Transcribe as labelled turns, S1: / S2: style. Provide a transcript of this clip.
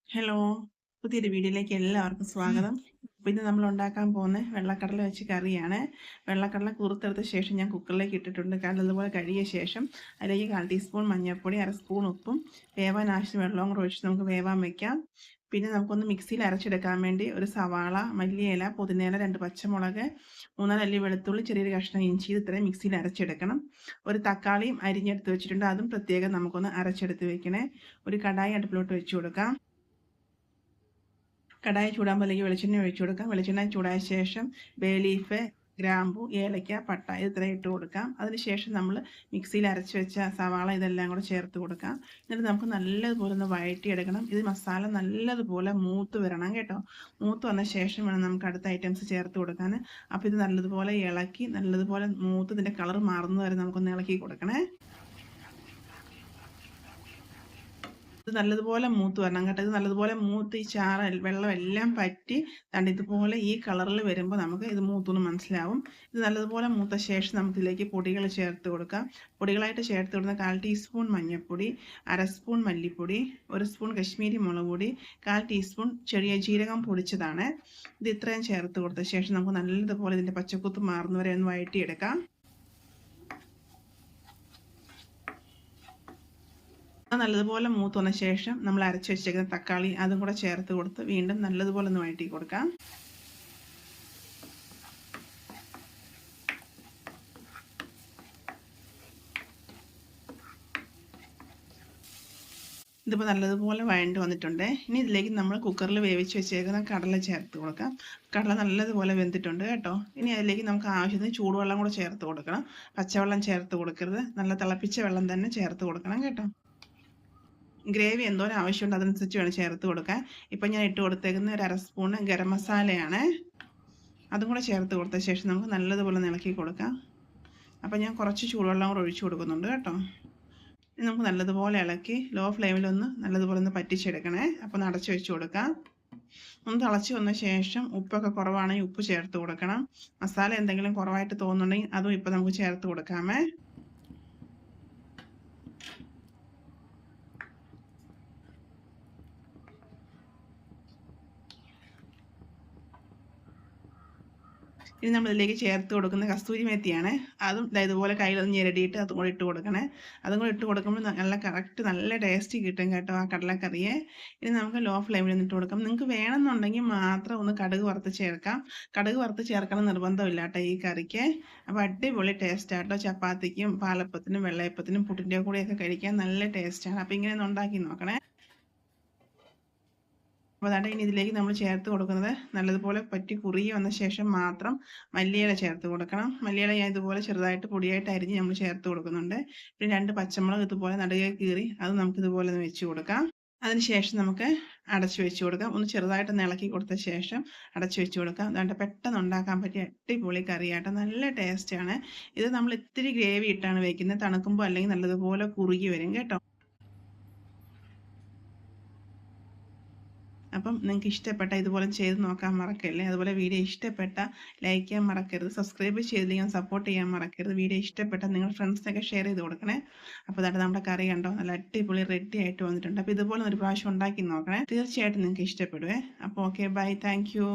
S1: Hello, പുതിയൊരു വീഡിയോയിലേക്ക് എല്ലാവർക്കും സ്വാഗതം. അപ്പോൾ ഇന്ന് നമ്മൾ ഉണ്ടാക്കാൻ പോകുന്ന വെള്ളക്കടല വെച്ച് കറിയാണ്. വെള്ളക്കടല കുറുത്തെടുത്ത ശേഷം ഞാൻ കുക്കറിലേക്ക് ഇട്ടിട്ടുണ്ട്. അതുപോലെ കഴുകിയ ശേഷം അതിലേക്ക് 1/4 ടീസ്പൂൺ മഞ്ഞൾപ്പൊടി, 1/2 സ്പൂൺ ഉപ്പും വേവാൻ ആവശ്യം വെള്ളവും കൂടെ ഒഴിച്ച് നമുക്ക് വേവാൻ വയ്ക്കാം. പിന്നെ നമുക്കൊന്ന് മിക്സിയിൽ അരച്ചെടുക്കാൻ വേണ്ടി ഒരു സവാള, മല്ലിയില, പുതിനയില, 2 പച്ചമുളക്, 3-4 അല്ലി വെളുത്തുള്ളി, ചെറിയൊരു കഷ്ണം ഇഞ്ചി, ഇത്രയും മിക്സിയിൽ അരച്ചെടുക്കണം. ഒരു തക്കാളിയും അരിഞ്ഞെടുത്ത് വെച്ചിട്ടുണ്ട്, അതും പ്രത്യേകം നമുക്കൊന്ന് അരച്ചെടുത്ത് വെക്കണേ. ഒരു കടായി അടുപ്പിലോട്ട് വെച്ച് കൊടുക്കാം. കടായി ചൂടാകുമ്പോഴേക്ക് വെളിച്ചെണ്ണ ഒഴിച്ചു കൊടുക്കാം. വെളിച്ചെണ്ണ ചൂടായ ശേഷം ബേ ലീഫ്, ഗ്രാമ്പു, ഏലക്ക, പട്ട ഇത്രയും ഇട്ട് കൊടുക്കാം. അതിനുശേഷം നമ്മൾ മിക്സിയിൽ അരച്ച് വെച്ച സവാള ഇതെല്ലാം കൂടെ ചേർത്ത് കൊടുക്കാം. എന്നിട്ട് നമുക്ക് നല്ലതുപോലെ ഒന്ന് വഴറ്റിയെടുക്കണം. ഇത് മസാല നല്ലതുപോലെ മൂത്ത് വരണം കേട്ടോ. മൂത്ത് വന്ന ശേഷം വേണം നമുക്ക് അടുത്ത ഐറ്റംസ് ചേർത്ത് കൊടുക്കാൻ. അപ്പോൾ ഇത് നല്ലതുപോലെ ഇളക്കി നല്ലതുപോലെ മൂത്ത് ഇതിൻ്റെ കളർ മാറുന്നത് വരെ നമുക്കൊന്ന് ഇളക്കി കൊടുക്കണേ. ഇത് നല്ലതുപോലെ മൂത്ത് വരണം കേട്ടോ. ഇത് നല്ലതുപോലെ മൂത്ത് ഈ ചാറ് വെള്ളം എല്ലാം പറ്റി ദാണ്ട് ഇതുപോലെ ഈ കളറിൽ വരുമ്പോൾ നമുക്ക് ഇത് മൂത്തെന്ന് മനസ്സിലാവും. ഇത് നല്ലതുപോലെ മൂത്ത ശേഷം നമുക്ക് ഇതിലേക്ക് പൊടികൾ ചേർത്ത് കൊടുക്കാം. പൊടികളായിട്ട് ചേർത്ത് കൊടുക്കുന്ന 1/4 ടീസ്പൂൺ മഞ്ഞൾപ്പൊടി, 1/2 സ്പൂൺ മല്ലിപ്പൊടി, 1 സ്പൂൺ കശ്മീരി മുളക് പൊടി, 1/4 ടീസ്പൂൺ ചെറിയ ജീരകം പൊടിച്ചതാണ്. ഇത് ഇത്രയും ചേർത്ത് കൊടുത്ത ശേഷം നമുക്ക് നല്ലതുപോലെ ഇതിൻ്റെ പച്ചക്കുത്ത് മാറുന്നവരെ ഒന്ന് വഴറ്റിയെടുക്കാം. നല്ലതുപോലെ മൂത്ത് വന്ന ശേഷം നമ്മൾ അരച്ച് വെച്ചേക്കുന്ന തക്കാളി അതും കൂടെ ചേർത്ത് കൊടുത്ത് വീണ്ടും നല്ലതുപോലെ ഒന്ന് വഴറ്റി കൊടുക്കാം. ഇതിപ്പോൾ നല്ലതുപോലെ വഴണ്ട് വന്നിട്ടുണ്ട്. ഇനി ഇതിലേക്ക് നമ്മൾ കുക്കറിൽ വേവിച്ച് വെച്ചേക്കുന്ന കടല ചേർത്ത് കൊടുക്കാം. കടല നല്ലതുപോലെ വെന്തിട്ടുണ്ട് കേട്ടോ. ഇനി അതിലേക്ക് നമുക്ക് ആവശ്യത്തിന് ചൂടുവെള്ളം കൂടെ ചേർത്ത് കൊടുക്കണം. പച്ചവെള്ളം ചേർത്ത് കൊടുക്കരുത്, നല്ല തിളപ്പിച്ച വെള്ളം തന്നെ ചേർത്ത് കൊടുക്കണം കേട്ടോ. ഗ്രേവി എന്തോരം ആവശ്യമുണ്ട് അതനുസരിച്ച് വേണം ചേർത്ത് കൊടുക്കാൻ. ഇപ്പം ഞാൻ ഇട്ട് കൊടുത്തേക്കുന്ന ഒരു 1/2 സ്പൂൺ ഗരം മസാലയാണ്. അതും കൂടെ ചേർത്ത് കൊടുത്ത ശേഷം നമുക്ക് നല്ലതുപോലെ ഇളക്കി കൊടുക്കാം. അപ്പം ഞാൻ കുറച്ച് ചൂടുവെള്ളം കൂടെ ഒഴിച്ചു കൊടുക്കുന്നുണ്ട് കേട്ടോ. ഇനി നമുക്ക് നല്ലതുപോലെ ഇളക്കി ലോ ഫ്ലെയിമിലൊന്ന് നല്ലതുപോലെ ഒന്ന് പറ്റിച്ചെടുക്കണേ. അപ്പോൾ ഒന്ന് അടച്ച് വെച്ച് കൊടുക്കാം. ഒന്ന് തിളച്ച് വന്ന ശേഷം ഉപ്പൊക്കെ കുറവാണെങ്കിൽ ഉപ്പ് ചേർത്ത് കൊടുക്കണം. മസാല എന്തെങ്കിലും കുറവായിട്ട് തോന്നുന്നുണ്ടെങ്കിൽ അതും ഇപ്പം നമുക്ക് ചേർത്ത് കൊടുക്കാമേ. ഇനി നമ്മൾ ഇതിലേക്ക് ചേർത്ത് കൊടുക്കുന്ന കസ്തൂരി മേത്തിയാണ്. അതും ഇതുപോലെ കയ്യിലൊന്ന് ഞെരടിയിട്ട് അതും കൂടെ ഇട്ട് കൊടുക്കണേ. അതും കൂടെ ഇട്ട് കൊടുക്കുമ്പോൾ നല്ല കറക്റ്റ് നല്ല ടേസ്റ്റ് കിട്ടും കേട്ടോ ആ കടലക്കറിയെ. ഇനി നമുക്ക് ലോ ഫ്ലെയിമിൽ ഒന്ന് ഇട്ട് കൊടുക്കാം. നിങ്ങൾക്ക് വേണമെന്നുണ്ടെങ്കിൽ മാത്രം ഒന്ന് കടുക് വറുത്ത് ചേർക്കാം. കടുക് വറുത്ത് ചേർക്കണം നിർബന്ധമില്ല കേട്ടോ ഈ കറിക്ക്. അപ്പോൾ അടിപൊളി ടേസ്റ്റാട്ടോ. ചപ്പാത്തിക്കും പാലപ്പത്തിനും വെള്ളയപ്പത്തിനും പുട്ടിൻ്റെ കൂടെയൊക്കെ കഴിക്കാൻ നല്ല ടേസ്റ്റാണ്. അപ്പോൾ ഇങ്ങനെ ഒന്ന് ഉണ്ടാക്കി നോക്കണേ. അപ്പോൾ അതാണ്ട് ഇനി ഇതിലേക്ക് നമ്മൾ ചേർത്ത് കൊടുക്കുന്നത് നല്ലതുപോലെ പറ്റി കുറുകി വന്ന ശേഷം മാത്രം മല്ലിയില ചേർത്ത് കൊടുക്കണം. മല്ലിയില ഞാൻ ഇതുപോലെ ചെറുതായിട്ട് പൊടിയായിട്ട് അരിഞ്ഞ് നമ്മൾ ചേർത്ത് കൊടുക്കുന്നുണ്ട്. പിന്നെ 2 പച്ചമുളക് ഇതുപോലെ നടുകെ കീറി അത് നമുക്ക് ഇതുപോലെ ഒന്ന് വെച്ച് കൊടുക്കാം. അതിനുശേഷം നമുക്ക് അടച്ചു വെച്ച് കൊടുക്കാം. ഒന്ന് ചെറുതായിട്ടൊന്ന് ഇളക്കി കൊടുത്ത ശേഷം അടച്ചു വെച്ച് കൊടുക്കാം. അതുകൊണ്ട് പെട്ടെന്ന് ഉണ്ടാക്കാൻ പറ്റിയ അടിപൊളി കറിയായിട്ട് നല്ല ടേസ്റ്റാണ്. ഇത് നമ്മൾ ഇത്തിരി ഗ്രേവി ഇട്ടാണ് വയ്ക്കുന്നത്. തണുക്കുമ്പോൾ അല്ലെങ്കിൽ നല്ലതുപോലെ കുറുകി വരും കേട്ടോ. അപ്പം നിങ്ങൾക്ക് ഇഷ്ടപ്പെട്ട ഇതുപോലെ ചെയ്ത് നോക്കാൻ മറക്കല്ലേ. അതുപോലെ വീഡിയോ ഇഷ്ടപ്പെട്ട ലൈക്ക് ചെയ്യാൻ മറക്കരുത്. സബ്സ്ക്രൈബ് ചെയ്തില്ലെങ്കിൽ സപ്പോർട്ട് ചെയ്യാൻ മറക്കരുത്. വീഡിയോ ഇഷ്ടപ്പെട്ട നിങ്ങൾ ഫ്രണ്ട്സിനൊക്കെ ഷെയർ ചെയ്ത് കൊടുക്കണേ. അപ്പോൾ അതായത് നമ്മുടെ കറി കണ്ടോ നല്ല അടിപൊളി റെഡി ആയിട്ട് വന്നിട്ടുണ്ട്. അപ്പോൾ ഇതുപോലെ ഒരു പ്രാവശ്യം ഉണ്ടാക്കി നോക്കണേ. തീർച്ചയായിട്ടും നിങ്ങൾക്ക് ഇഷ്ടപ്പെടുവേ. അപ്പോൾ ഓക്കെ, ബൈ, താങ്ക് യു.